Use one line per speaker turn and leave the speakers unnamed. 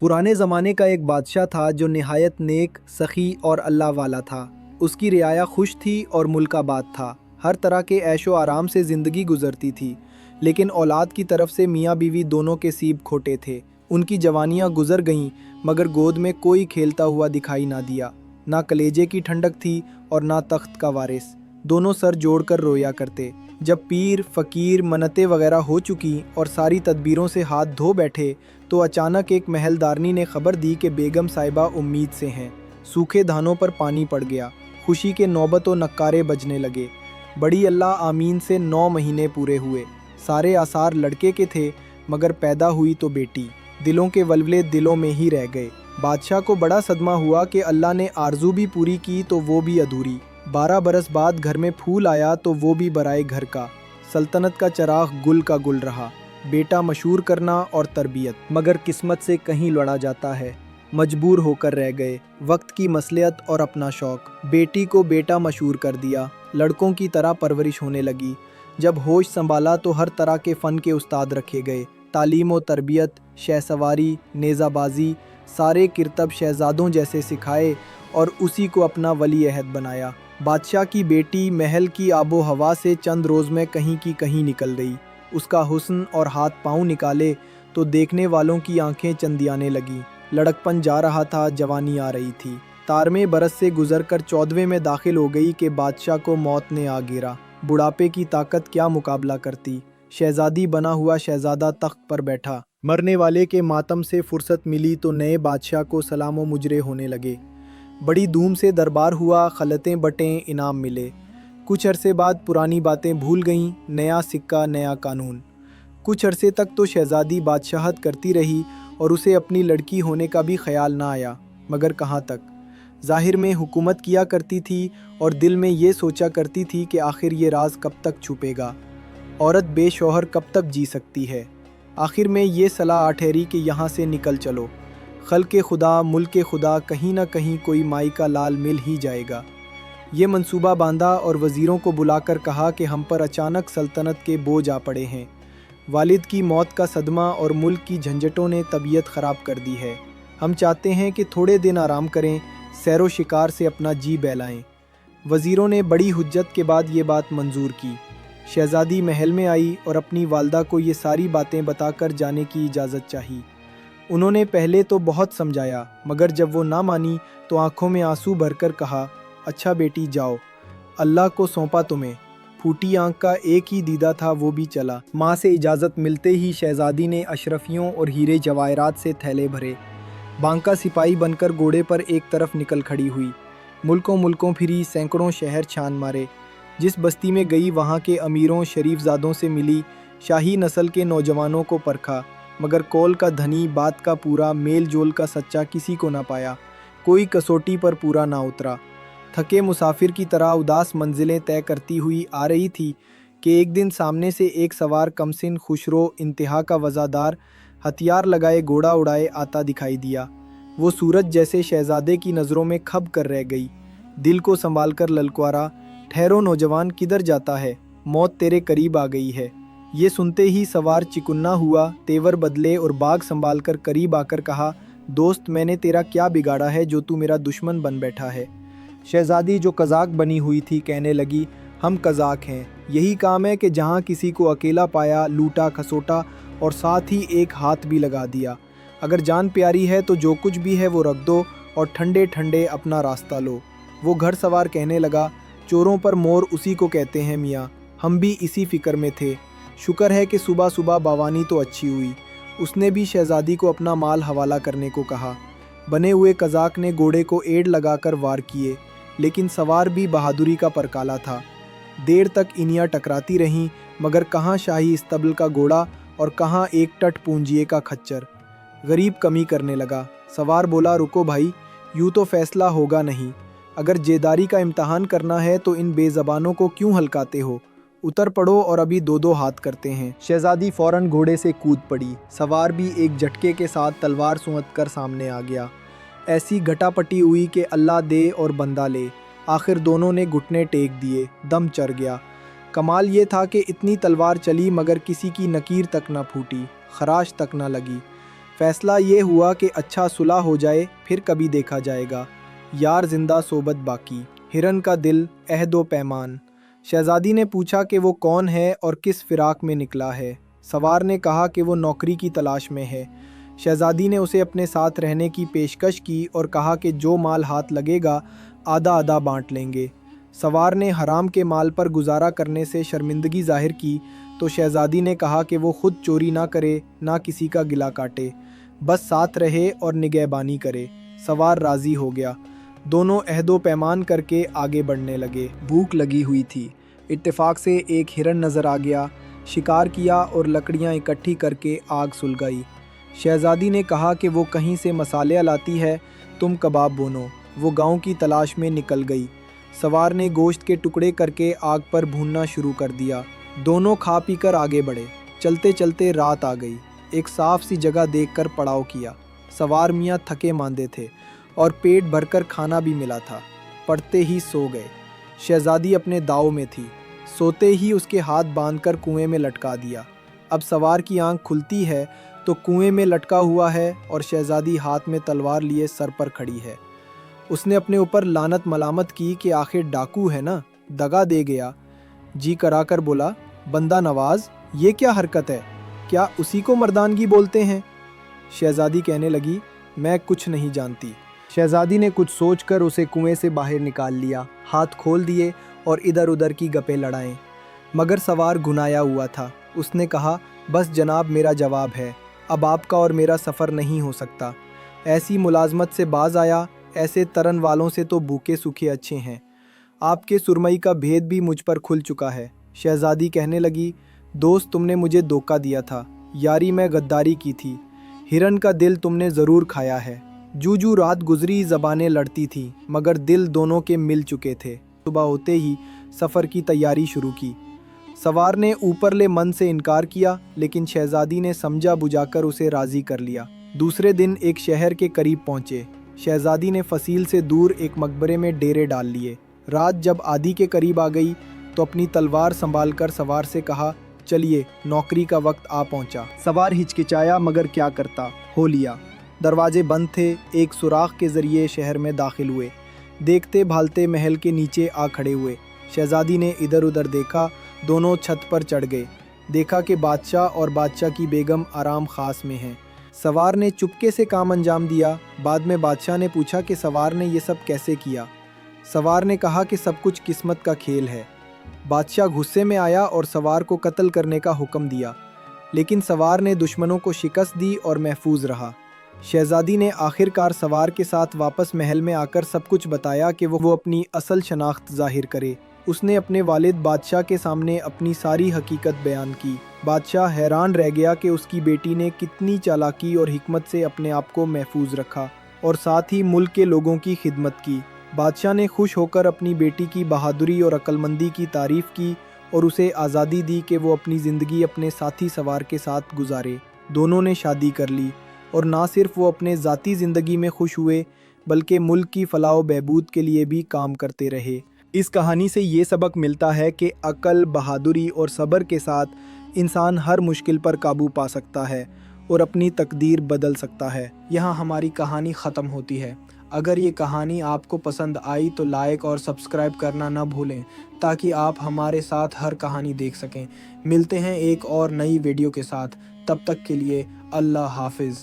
पुराने ज़माने का एक बादशाह था जो निहायत नेक, सखी और अल्लाह वाला था। उसकी रियाया खुश थी और मुल्क आबाद था। हर तरह के ऐशो आराम से ज़िंदगी गुजरती थी, लेकिन औलाद की तरफ से मियाँ बीवी दोनों के सीब खोटे थे। उनकी जवानियाँ गुजर गईं, मगर गोद में कोई खेलता हुआ दिखाई ना दिया। ना कलेजे की ठंडक थी और ना तख्त का वारिस। दोनों सर जोड़कर रोया करते। जब पीर फ़कीर मन्नतें वगैरह हो चुकी और सारी तदबीरों से हाथ धो बैठे, तो अचानक एक महलदारनी ने खबर दी कि बेगम साहिबा उम्मीद से हैं। सूखे धानों पर पानी पड़ गया। खुशी के नौबत व नक्कारे बजने लगे। बड़ी अल्लाह आमीन से 9 महीने पूरे हुए। सारे आसार लड़के के थे, मगर पैदा हुई तो बेटी। दिलों के वल्वले दिलों में ही रह गए। बादशाह को बड़ा सदमा हुआ कि अल्लाह ने आरजू भी पूरी की तो वो भी अधूरी। 12 बरस बाद घर में फूल आया तो वो भी बराए घर का। सल्तनत का चराग गुल का गुल रहा। बेटा मशहूर करना और तरबियत, मगर किस्मत से कहीं लड़ा जाता है। मजबूर होकर रह गए। वक्त की मसलियत और अपना शौक। बेटी को बेटा मशहूर कर दिया। लड़कों की तरह परवरिश होने लगी। जब होश संभाला तो हर तरह के फ़न के उस्ताद रखे गए। तालीम व तरबियत, शहसवारी, नेज़ाबाजी, सारे किरतब शहजादों जैसे सिखाए और उसी को अपना वली अहद बनाया। बादशाह की बेटी महल की आबो हवा से चंद रोज़ में कहीं की कहीं निकल गई। उसका हुस्न और हाथ पाँव निकाले तो देखने वालों की आंखें चंदियाने लगी। लड़कपन जा रहा था, जवानी आ रही थी। 13वें बरस से गुजरकर 14वें में दाखिल हो गई कि बादशाह को मौत ने आ गिरा। बुढ़ापे की ताकत क्या मुकाबला करती। शहजादी बना हुआ शहजादा तख्त पर बैठा। मरने वाले के मातम से फुर्सत मिली तो नए बादशाह को सलाम व मुजरे होने लगे। बड़ी धूम से दरबार हुआ, खलतें बटें, इनाम मिले। कुछ अरसे बाद पुरानी बातें भूल गईं। नया सिक्का, नया कानून। कुछ अरसे तक तो शहजादी बादशाहत करती रही और उसे अपनी लड़की होने का भी ख्याल ना आया, मगर कहाँ तक। ज़ाहिर में हुकूमत किया करती थी और दिल में ये सोचा करती थी कि आखिर ये राज कब तक छुपेगा। औरत बेशौहर कब तक जी सकती है। आखिर में ये सलाह आ ठहरी कि यहाँ से निकल चलो। खल्क़े खुदा, मुल्के खुदा, कहीं ना कहीं कोई माई का लाल मिल ही जाएगा। ये मंसूबा बांधा और वज़ीरों को बुलाकर कहा कि हम पर अचानक सल्तनत के बोझ आ पड़े हैं। वालिद की मौत का सदमा और मुल्क की झंझटों ने तबीयत ख़राब कर दी है। हम चाहते हैं कि थोड़े दिन आराम करें, सैरो शिकार से अपना जी बहलाएं। वज़ीरों ने बड़ी हुज्जत के बाद ये बात मंजूर की। शहज़ादी महल में आई और अपनी वालदा को ये सारी बातें बताकर जाने की इजाज़त चाही। उन्होंने पहले तो बहुत समझाया, मगर जब वो ना मानी तो आंखों में आंसू भरकर कहा, अच्छा बेटी जाओ, अल्लाह को सौंपा तुम्हें। फूटी आंख का एक ही दीदा था, वो भी चला। माँ से इजाज़त मिलते ही शहज़ादी ने अशरफियों और हीरे जवाहरात से थैले भरे। बांका सिपाही बनकर घोड़े पर एक तरफ निकल खड़ी हुई। मुल्कों मुल्कों फिरी, सैकड़ों शहर छान मारे। जिस बस्ती में गई वहाँ के अमीरों शरीफजादों से मिली। शाही नस्ल के नौजवानों को परखा, मगर कौल का धनी, बात का पूरा, मेल जोल का सच्चा किसी को ना पाया। कोई कसौटी पर पूरा ना उतरा। थके मुसाफिर की तरह उदास मंजिलें तय करती हुई आ रही थी कि एक दिन सामने से एक सवार कमसिन, खुशरो, इंतहा का वज़ादार, हथियार लगाए, घोड़ा उड़ाए आता दिखाई दिया। वो सूरज जैसे शहजादे की नज़रों में खब कर रह गई। दिल को संभाल कर ललकारा, ठहरो नौजवान, किधर जाता है, मौत तेरे करीब आ गई है। ये सुनते ही सवार चिकुन्ना हुआ, तेवर बदले और बाग संभाल कर करीब आकर कहा, दोस्त मैंने तेरा क्या बिगाड़ा है जो तू मेरा दुश्मन बन बैठा है। शहजादी जो कज़ाक बनी हुई थी कहने लगी, हम कज़ाक हैं, यही काम है कि जहाँ किसी को अकेला पाया लूटा खसोटा और साथ ही एक हाथ भी लगा दिया। अगर जान प्यारी है तो जो कुछ भी है वो रख दो और ठंडे ठंडे अपना रास्ता लो। वो घर सवार कहने लगा, चोरों पर मोर उसी को कहते हैं मियाँ, हम भी इसी फिक्र में थे। शुक्र है कि सुबह सुबह बावानी तो अच्छी हुई। उसने भी शहजादी को अपना माल हवाला करने को कहा। बने हुए कज़ाक ने घोड़े को एड़ लगाकर वार किए, लेकिन सवार भी बहादुरी का परकाला था। देर तक इनियाँ टकराती रहीं, मगर कहाँ शाही इस्तबल का घोड़ा और कहाँ एक टट पूंजिए का खच्चर। गरीब कमी करने लगा। सवार बोला, रुको भाई, यूँ तो फैसला होगा नहीं। अगर जेदारी का इम्तहान करना है तो इन बेज़बानों को क्यों हल्काते हो। उतर पड़ो और अभी 2-2 हाथ करते हैं। शहजादी फौरन घोड़े से कूद पड़ी। सवार भी एक झटके के साथ तलवार सूंघ कर सामने आ गया। ऐसी घटापटी हुई कि अल्लाह दे और बंदा ले। आखिर दोनों ने घुटने टेक दिए, दम चढ़ गया। कमाल ये था कि इतनी तलवार चली मगर किसी की नकीर तक न फूटी, खराश तक न लगी। फैसला ये हुआ कि अच्छा सुलह हो जाए, फिर कभी देखा जाएगा। यार जिंदा सोबत बाकी। हिरन का दिल, अहदो पैमान। शहजादी ने पूछा कि वो कौन है और किस फिराक में निकला है। सवार ने कहा कि वो नौकरी की तलाश में है। शहजादी ने उसे अपने साथ रहने की पेशकश की और कहा कि जो माल हाथ लगेगा आधा आधा बांट लेंगे। सवार ने हराम के माल पर गुजारा करने से शर्मिंदगी जाहिर की तो शहजादी ने कहा कि वो खुद चोरी ना करे, ना किसी का गिला काटे, बस साथ रहे और निगहबानी करे। सवार राज़ी हो गया। दोनों अहदो पैमान करके आगे बढ़ने लगे। भूख लगी हुई थी। इत्तेफाक से एक हिरन नज़र आ गया। शिकार किया और लकड़ियाँ इकट्ठी करके आग सुलगाई। शहजादी ने कहा कि वो कहीं से मसाले लाती है, तुम कबाब भूनो। वो गांव की तलाश में निकल गई। सवार ने गोश्त के टुकड़े करके आग पर भूनना शुरू कर दिया। दोनों खा पी कर आगे बढ़े। चलते चलते रात आ गई। एक साफ सी जगह देखकर पड़ाव किया। सवार मियाँ थके मांदे थे और पेट भरकर खाना भी मिला था। पड़ते ही सो गए। शहजादी अपने दाव में थी। सोते ही उसके हाथ बांधकर कुएं में लटका दिया। अब सवार की आंख खुलती है तो कुएं में लटका हुआ है और शहजादी हाथ में तलवार लिए सर पर खड़ी है। उसने अपने ऊपर लानत मलामत की कि आखिर डाकू है ना, दगा दे गया। जी कराकर बोला, बंदा नवाज, ये क्या हरकत है? क्या उसी को मर्दानगी बोलते हैं? शहजादी कहने लगी, मैं कुछ नहीं जानती। शहजादी ने कुछ सोचकर उसे कुएं से बाहर निकाल लिया, हाथ खोल दिए और इधर उधर की गप्पे लड़ाएं। मगर सवार गुनाया हुआ था। उसने कहा, बस जनाब मेरा जवाब है, अब आपका और मेरा सफ़र नहीं हो सकता। ऐसी मुलाजमत से बाज आया, ऐसे तरन वालों से तो भूखे सूखे अच्छे हैं। आपके सुरमई का भेद भी मुझ पर खुल चुका है। शहजादी कहने लगी, दोस्त तुमने मुझे धोखा दिया था, यारी में गद्दारी की थी। हिरन का दिल तुमने ज़रूर खाया है। जू जू रात गुजरी ज़बानें लड़ती थी, मगर दिल दोनों के मिल चुके थे। सुबह होते ही सफ़र की तैयारी शुरू की। सवार ने ऊपरले मन से इनकार किया, लेकिन शहजादी ने समझा बुझाकर उसे राज़ी कर लिया। दूसरे दिन एक शहर के करीब पहुँचे। शहजादी ने फसील से दूर एक मकबरे में डेरे डाल लिए। रात जब आधी के करीब आ गई तो अपनी तलवार संभालकर सवार से कहा, चलिए नौकरी का वक्त आ पहुंचा। सवार हिचकिचाया, मगर क्या करता, हो लिया। दरवाजे बंद थे। एक सुराख के ज़रिए शहर में दाखिल हुए। देखते भालते महल के नीचे आ खड़े हुए। शहजादी ने इधर उधर देखा। दोनों छत पर चढ़ गए। देखा कि बादशाह और बादशाह की बेगम आराम खास में हैं। सवार ने चुपके से काम अंजाम दिया। बाद में बादशाह ने पूछा कि सवार ने ये सब कैसे किया। सवार ने कहा कि सब कुछ किस्मत का खेल है। बादशाह गुस्से में आया और सवार को कत्ल करने का हुक्म दिया, लेकिन सवार ने दुश्मनों को शिकस्त दी और महफूज रहा। शहजादी ने आखिरकार सवार के साथ वापस महल में आकर सब कुछ बताया कि वो अपनी असल शनाख्त जाहिर करे। उसने अपने वालिद बादशाह के सामने अपनी सारी हकीकत बयान की। बादशाह हैरान रह गया कि उसकी बेटी ने कितनी चालाकी और हिकमत से अपने आप को महफूज रखा और साथ ही मुल्क के लोगों की खिदमत की। बादशाह ने खुश होकर अपनी बेटी की बहादुरी और अक्लमंदी की तारीफ़ की और उसे आज़ादी दी कि वो अपनी ज़िंदगी अपने साथी सवार के साथ गुजारे। दोनों ने शादी कर ली और ना सिर्फ वो अपने ज़ाती ज़िंदगी में खुश हुए, बल्कि मुल्क की फलाह व बहबूद के लिए भी काम करते रहे। इस कहानी से ये सबक मिलता है कि अक्ल, बहादुरी और सब्र के साथ इंसान हर मुश्किल पर काबू पा सकता है और अपनी तकदीर बदल सकता है। यहाँ हमारी कहानी ख़त्म होती है। अगर ये कहानी आपको पसंद आई तो लाइक और सब्सक्राइब करना न भूलें, ताकि आप हमारे साथ हर कहानी देख सकें। मिलते हैं एक और नई वीडियो के साथ। तब तक के लिए अल्लाह हाफिज़।